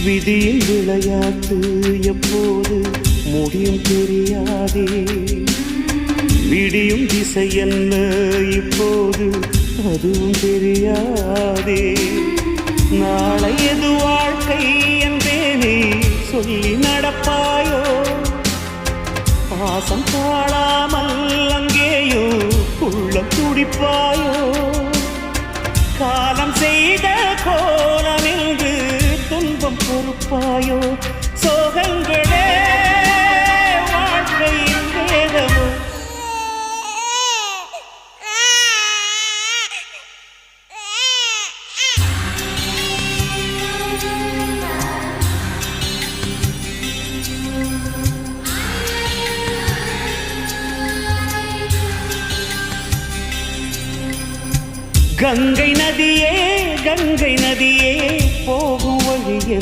விதியின் விளையாட்டு எப்போது முடியும் தெரியாதே. விடியும் திசை என்ன இப்போது அதுவும் தெரியாதே. நாளை எது வாழ்க்கை என்பேனே சொல்லி நடப்பாயோ. பாசம் தாழாமல் அங்கேயோ உள்ளம் துடிப்பாயோ. காலம் செய்த கோலம் என்று துன்பம் பொறுப்பாயோ. சோகங்களே வாழ்க்கையின் வேதமோ. கங்கை நதியே கங்கை நதியே போகும் வழி